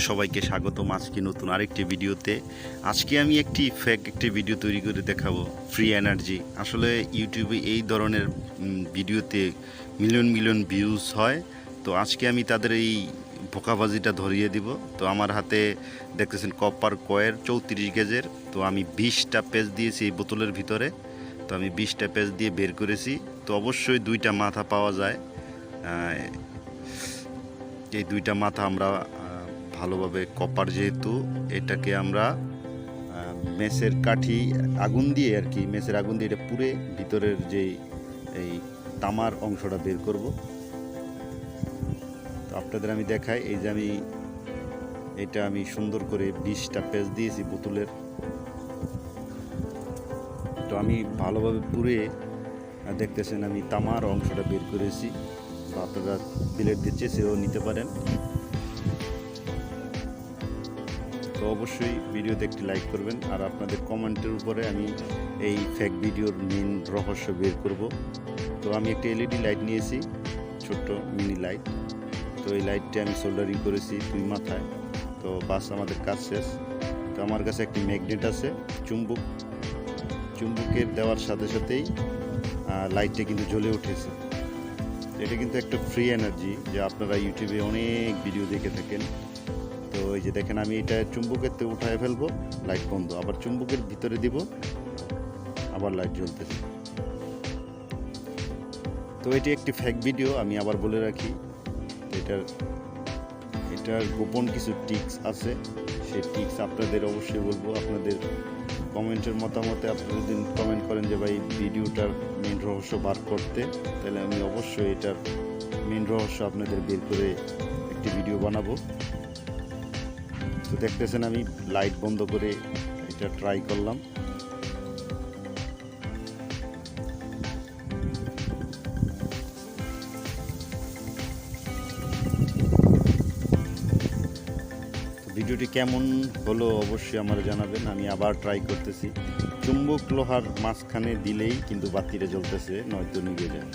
সবাইকে স্বাগতম আজকে নতুন আরেকটি ভিডিওতে। আজকে আমি একটি ভিডিও তৈরি করে দেখাবো, ফ্রি এনার্জি। আসলে ইউটিউবে এই ধরনের ভিডিওতে মিলিয়ন মিলিয়ন ভিউজ হয়। তো আজকে আমি তাদের এই ভোকাবাজিটা ধরিয়ে দিব। তো আমার হাতে দেখতেছেন কপার কয়ের 34 গেজের। তো আমি 20টা পেজ দিয়েছি এই বোতলের ভিতরে। তো আমি 20টা পেজ দিয়ে বের করেছি। তো অবশ্যই 2টা মাথা পাওয়া যায়। এই 2টা মাথা আমরা ভালোভাবে কপার, যেহেতু এটাকে আমরা মেসের কাঠি আগুন দিয়ে মেসের আগুন দিয়ে এটা পুড়ে ভিতরের যে এই তামার অংশটা বের করব। তো আপনাদের আমি দেখাই, এই যে এটা আমি সুন্দর করে 20টা পেজ দিয়েছি বোতলের। তো আমি ভালোভাবে পুড়ে দেখতেছেন আমি তামার অংশটা বের করেছি। তো আপনারা বিলেট দিচ্ছে সেও নিতে পারেন। তো অবশ্যই ভিডিওতে একটি লাইক করবেন, আর আপনাদের কমেন্টের উপরে আমি এই ফেক ভিডিওর মেন রহস্য বের করব। তো আমি একটা এলইডি লাইট নিয়েছি, ছোট্ট মিনি লাইট। তো এই লাইটটা আমি সোল্ডারিং করেছি 2 মাথায়। তো বাস আমাদের কাজ শেষ। তো আমার কাছে একটি ম্যাগনেট আছে, চুম্বকের দেওয়ার সাথে সাথেই লাইটটা কিন্তু জ্বলে উঠেছে। এটা কিন্তু একটা ফ্রি এনার্জি, যে আপনারা ইউটিউবে অনেক ভিডিও দেখে থাকেন। তো এই যে দেখেন, আমি এটা চুম্বকের থেকে উঠায় ফেলবো, লাইট বন্ধ, আবার চুম্বকের ভিতরে দিব, আবার লাইট জ্বলতেছে। তো এটি একটি ফেক ভিডিও, আমি আবার বলে রাখি। এটার গোপন কিছু টিক্স আছে, সেই টিক্স আপনাদের অবশ্যই বলবো। আপনাদের কমেন্টের মতামতে আপনারা যদি কমেন্ট করেন যে ভাই ভিডিওটার মেন রহস্য বার করতে, তাহলে আমি অবশ্যই এটার মেন রহস্য আপনাদের বের করে একটি ভিডিও বানাবো। তো দেখতেছেন আমি লাইট বন্ধ করে এটা ট্রাই করলাম। ভিডিওটি কেমন হলো অবশ্যই আমার জানাবেন। আমি আবার ট্রাই করতেছি। চুম্বক লোহার মাঝখানে দিলেই কিন্তু বাতিটা জ্বলতেছে, নয়তো নিভে যায়।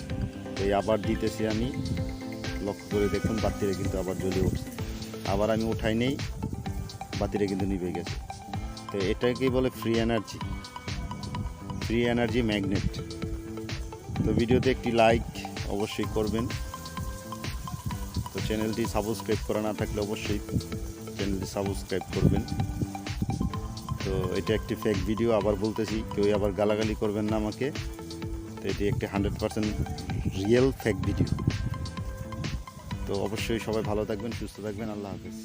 তো আবার দিতেছি আমি, লক্ষ্য করে দেখুন বাতিটা কিন্তু আবার জ্বলে উঠছে। আবার আমি উঠাই নেই, বাতিটা কিন্তু নিভে গেছে। তো এটাকেই বলে ফ্রি এনার্জি ম্যাগনেট। তো ভিডিওতে একটি লাইক অবশ্যই করবেন। তো চ্যানেলটি সাবস্ক্রাইব করা না থাকলে অবশ্যই চ্যানেলটি সাবস্ক্রাইব করবেন। তো এটা একটি ফেক ভিডিও, আবার বলতেছি, কেউ আবার গালাগালি করবেন না আমাকে। তো এটি একটি 100% রিয়েল ফেক ভিডিও। তো অবশ্যই সবাই ভালো থাকবেন, সুস্থ থাকবেন। আল্লাহ হাফেজ।